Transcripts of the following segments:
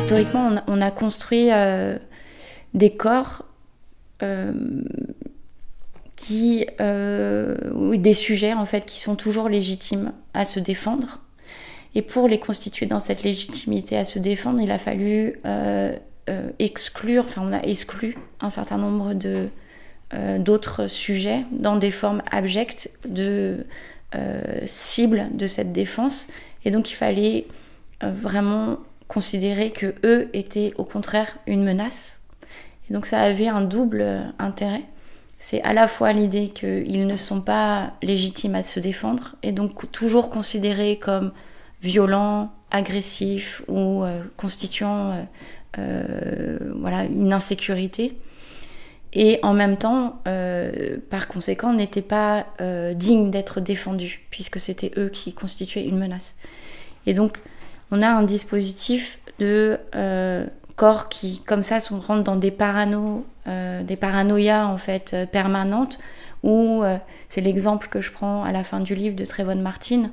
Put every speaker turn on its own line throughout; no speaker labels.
Historiquement, on a construit des corps des sujets en fait qui sont toujours légitimes à se défendre. Et pour les constituer dans cette légitimité à se défendre, il a fallu on a exclu un certain nombre d'autres sujets dans des formes abjectes de cibles de cette défense. Et donc il fallait vraiment considérer que eux étaient au contraire une menace. Et donc ça avait un double intérêt. C'est à la fois l'idée qu'ils ne sont pas légitimes à se défendre et donc toujours considérés comme violents, agressifs ou constituant une insécurité. Et en même temps, par conséquent, n'étaient pas dignes d'être défendus puisque c'était eux qui constituaient une menace. Et donc, on a un dispositif de corps qui, comme ça, rentrent dans des paranoïas en fait permanentes. Où c'est l'exemple que je prends à la fin du livre de Trayvon Martin,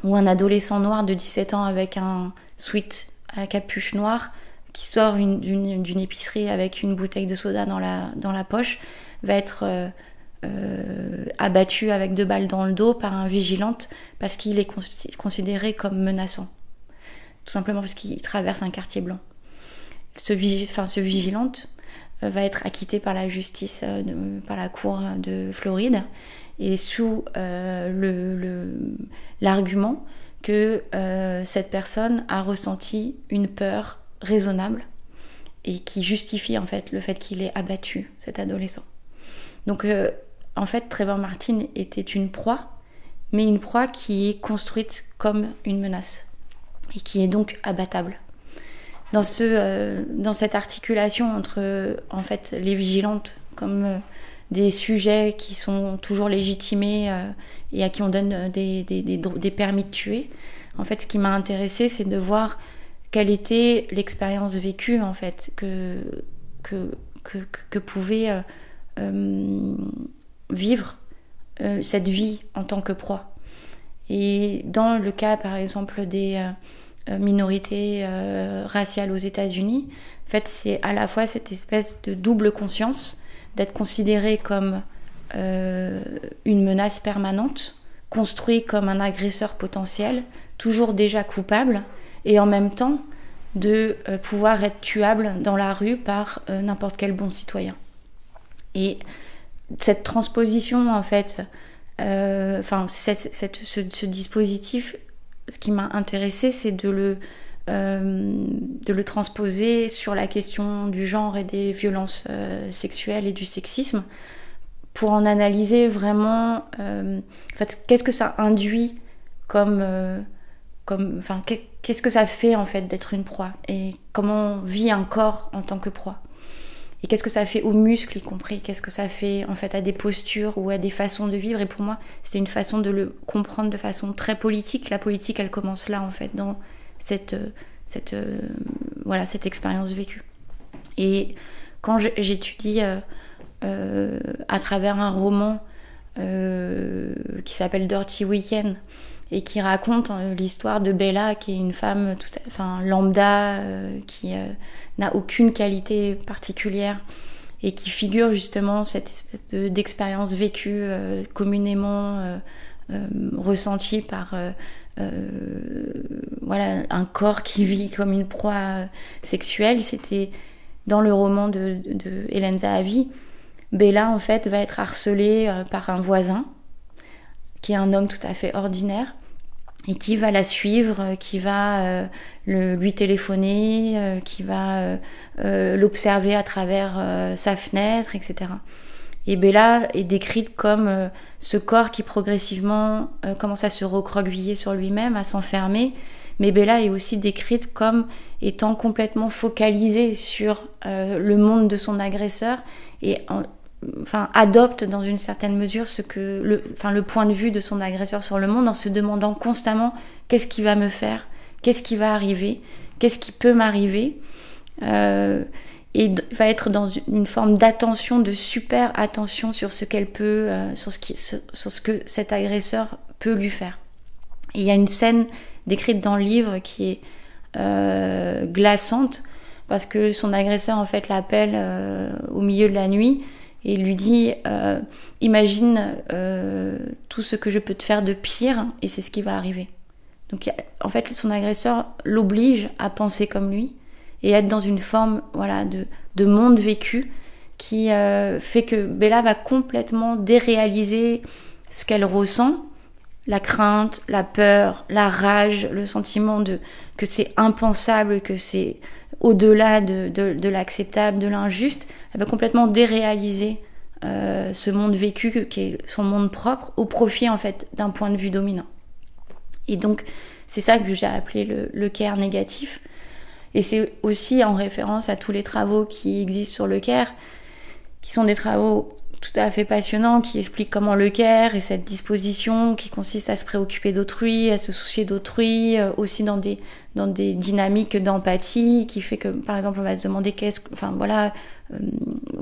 où un adolescent noir de 17 ans avec un sweat à capuche noire qui sort d'une épicerie avec une bouteille de soda dans la poche va être abattu avec 2 balles dans le dos par un vigilante parce qu'il est considéré comme menaçant. Tout simplement parce qu'il traverse un quartier blanc. Ce vigilante va être acquitté par la justice, par la cour de Floride, et sous l'argument que cette personne a ressenti une peur raisonnable et qui justifie en fait le fait qu'il ait abattu cet adolescent. Donc en fait, Trayvon Martin était une proie, mais une proie qui est construite comme une menace et qui est donc abattable. Dans cette articulation entre en fait les vigilantes comme des sujets qui sont toujours légitimés et à qui on donne des permis de tuer, en fait ce qui m'a intéressée c'est de voir quelle était l'expérience vécue en fait que pouvait vivre cette vie en tant que proie. Et dans le cas par exemple des minorités raciales aux États-Unis, en fait c'est à la fois cette espèce de double conscience d'être considéré comme une menace permanente, construit comme un agresseur potentiel, toujours déjà coupable, et en même temps de pouvoir être tuable dans la rue par n'importe quel bon citoyen. Et cette transposition, en fait, ce dispositif, ce qui m'a intéressée, c'est de le transposer sur la question du genre et des violences sexuelles et du sexisme, pour en analyser vraiment en fait, qu'est-ce que ça induit qu'est-ce que ça fait en fait d'être une proie et comment vit un corps en tant que proie et qu'est-ce que ça fait aux muscles y compris, qu'est-ce que ça fait en fait à des postures ou à des façons de vivre. Et pour moi c'était une façon de le comprendre de façon très politique. La politique elle commence là en fait dans cette expérience vécue. Et quand j'étudie à travers un roman qui s'appelle Dirty Weekend et qui raconte l'histoire de Bella, qui est une femme lambda, qui n'a aucune qualité particulière et qui figure justement cette espèce d'expérience vécue communément ressentie par un corps qui vit comme une proie sexuelle. C'était dans le roman de Hélène Zahavi. Bella en fait va être harcelée par un voisin qui est un homme tout à fait ordinaire et qui va la suivre, qui va lui téléphoner, qui va l'observer à travers sa fenêtre, etc. Et Bella est décrite comme ce corps qui progressivement commence à se recroqueviller sur lui-même, à s'enfermer. Mais Bella est aussi décrite comme étant complètement focalisée sur le monde de son agresseur et adopte dans une certaine mesure le point de vue de son agresseur sur le monde en se demandant constamment qu'est-ce qui va me faire, qu'est-ce qui va arriver, qu'est-ce qui peut m'arriver, et va être dans une forme d'attention, de super attention sur ce qu'elle peut, sur ce que cet agresseur peut lui faire. Et il y a une scène décrite dans le livre qui est glaçante, parce que son agresseur en fait l'appelle au milieu de la nuit et lui dit imagine tout ce que je peux te faire de pire, et c'est ce qui va arriver. Donc en fait son agresseur l'oblige à penser comme lui et être dans une forme de monde vécu qui fait que Bella va complètement déréaliser ce qu'elle ressent, la crainte, la peur, la rage, le sentiment que c'est impensable, que c'est au-delà de l'acceptable, de l'injuste. Elle va complètement déréaliser ce monde vécu qui est son monde propre au profit en fait d'un point de vue dominant. Et donc c'est ça que j'ai appelé le care négatif. Et c'est aussi en référence à tous les travaux qui existent sur le care, qui sont des travaux tout à fait passionnants, qui expliquent comment le care et cette disposition qui consiste à se préoccuper d'autrui, à se soucier d'autrui, aussi dans des dynamiques d'empathie, qui fait que, par exemple, on va se demander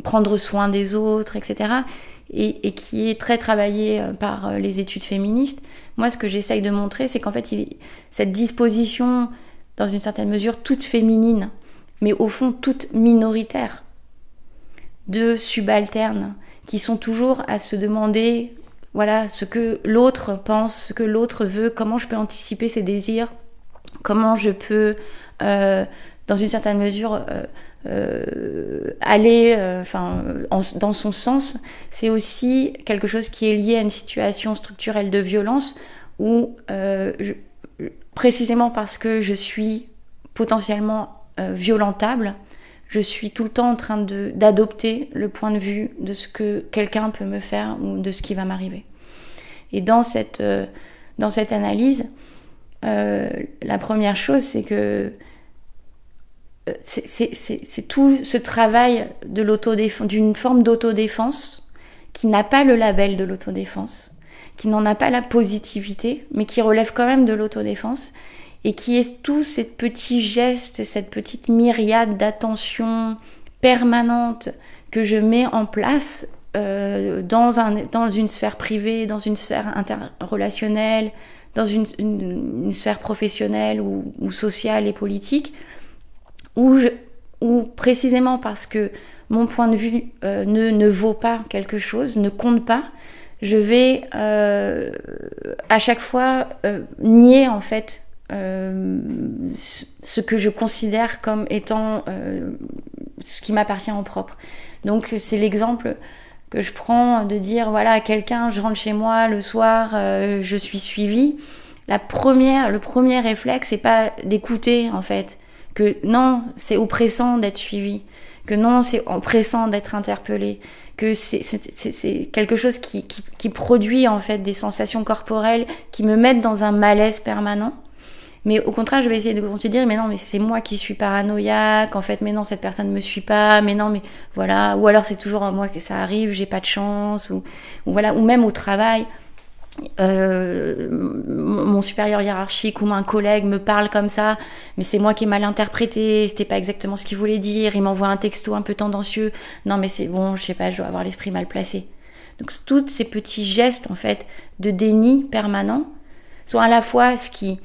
prendre soin des autres, etc. Et qui est très travaillé par les études féministes. Moi, ce que j'essaye de montrer, c'est qu'en fait, cette disposition, dans une certaine mesure, toute féminine, mais au fond, toute minoritaire, de subalternes, qui sont toujours à se demander ce que l'autre pense, ce que l'autre veut, comment je peux anticiper ses désirs, comment je peux, dans une certaine mesure, aller dans son sens. C'est aussi quelque chose qui est lié à une situation structurelle de violence où, précisément parce que je suis potentiellement violentable, je suis tout le temps en train d'adopter le point de vue de ce que quelqu'un peut me faire ou de ce qui va m'arriver. Et dans cette analyse, la première chose, c'est que c'est tout ce travail d'une forme d'autodéfense qui n'a pas le label de l'autodéfense, qui n'en a pas la positivité, mais qui relève quand même de l'autodéfense, et qui est tous ces petits gestes, cette petite myriade d'attention permanente que je mets en place dans une sphère privée, dans une sphère interrelationnelle, dans une sphère professionnelle ou sociale et politique, où précisément parce que mon point de vue ne vaut pas quelque chose, ne compte pas, je vais à chaque fois nier en fait ce que je considère comme étant ce qui m'appartient en propre. Donc c'est l'exemple que je prends de dire à quelqu'un, je rentre chez moi le soir, je suis suivie. Le premier réflexe, c'est pas d'écouter en fait, que non, c'est oppressant d'être suivi, que non, c'est oppressant d'être interpellé, que c'est quelque chose qui produit en fait des sensations corporelles qui me mettent dans un malaise permanent. Mais au contraire, je vais essayer de considérer, mais non, mais c'est moi qui suis paranoïaque, en fait, mais non, cette personne ne me suit pas, mais non, mais voilà, ou alors c'est toujours à moi que ça arrive, j'ai pas de chance, ou même au travail, mon supérieur hiérarchique ou un collègue me parle comme ça, mais c'est moi qui ai mal interprété, c'était pas exactement ce qu'il voulait dire, il m'envoie un texto un peu tendancieux, non, mais c'est bon, je sais pas, je dois avoir l'esprit mal placé. Donc, tous ces petits gestes, en fait, de déni permanent sont à la fois ce qui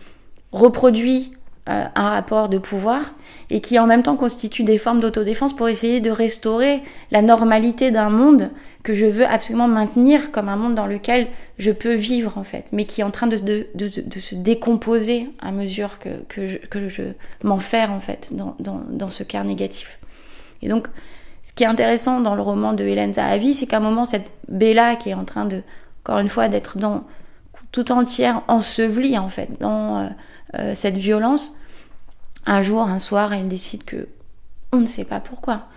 reproduit un rapport de pouvoir et qui en même temps constitue des formes d'autodéfense pour essayer de restaurer la normalité d'un monde que je veux absolument maintenir comme un monde dans lequel je peux vivre en fait, mais qui est en train de se décomposer à mesure que je m'enferre en fait dans ce care négatif. Et donc ce qui est intéressant dans le roman de Hélène Zahavi, c'est qu'à un moment cette Bella qui est en train de, encore une fois, d'être tout entière ensevelie en fait dans cette violence, un jour, un soir, elle décide que on ne sait pas pourquoi.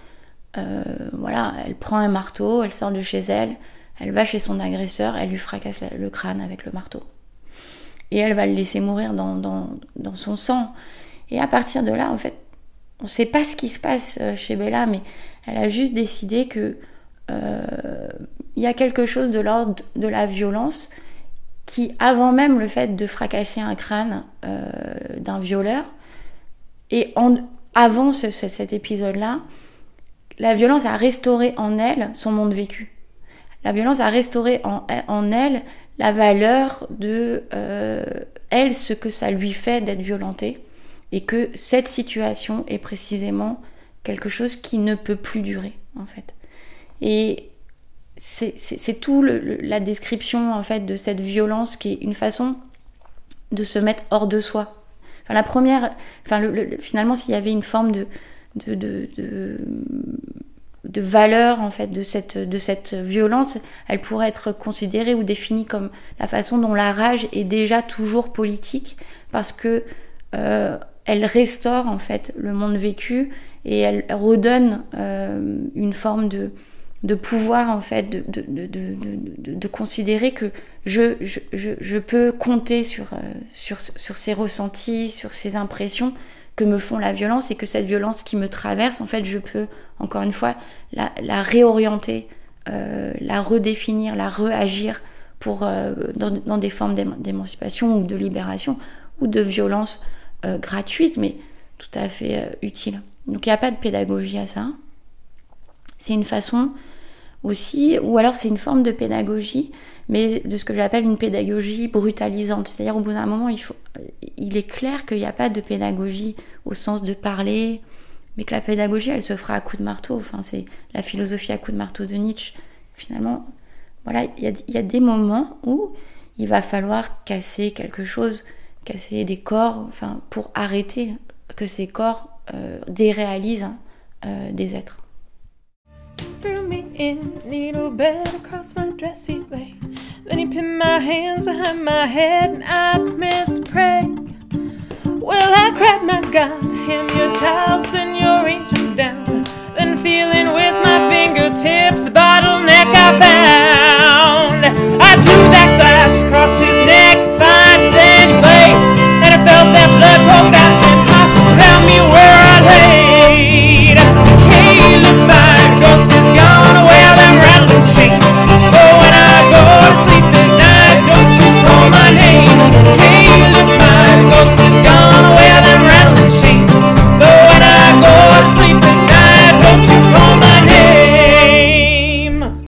Elle prend un marteau, elle sort de chez elle, elle va chez son agresseur, elle lui fracasse le crâne avec le marteau. Et elle va le laisser mourir dans son sang. Et à partir de là, en fait, on ne sait pas ce qui se passe chez Bella, mais elle a juste décidé que y a quelque chose de l'ordre de la violence qui, avant même le fait de fracasser un crâne d'un violeur, et avant cet épisode-là, la violence a restauré en elle son monde vécu. La violence a restauré en elle la valeur de elle, ce que ça lui fait d'être violentée, et que cette situation est précisément quelque chose qui ne peut plus durer, en fait. Et c'est tout la description, en fait, de cette violence qui est une façon de se mettre hors de soi. Enfin, la première, finalement, s'il y avait une forme de valeur, en fait, de cette violence, elle pourrait être considérée ou définie comme la façon dont la rage est déjà toujours politique, parce que elle restaure, en fait, le monde vécu, et elle redonne une forme de pouvoir, en fait, de considérer que je peux compter sur ces ressentis, sur ces impressions que me font la violence, et que cette violence qui me traverse, en fait, je peux, encore une fois, la réorienter, la redéfinir, la réagir pour, dans des formes d'émancipation ou de libération ou de violence gratuite, mais tout à fait utile. Donc il n'y a pas de pédagogie à ça. C'est une façon aussi, ou alors c'est une forme de pédagogie, mais de ce que j'appelle une pédagogie brutalisante. C'est-à-dire, au bout d'un moment, il est clair qu'il n'y a pas de pédagogie au sens de parler, mais que la pédagogie, elle se fera à coups de marteau. Enfin, c'est la philosophie à coups de marteau de Nietzsche. Finalement, voilà, il y a des moments où il va falloir casser quelque chose, casser des corps, enfin, pour arrêter que ces corps déréalisent des êtres.
Threw me in, needle bed across my dressy leg. Then he pinned my hands behind my head and I commenced to pray. Well, I cried, my God, him your child, send your angels down. Then feeling with my fingertips the bottleneck I found.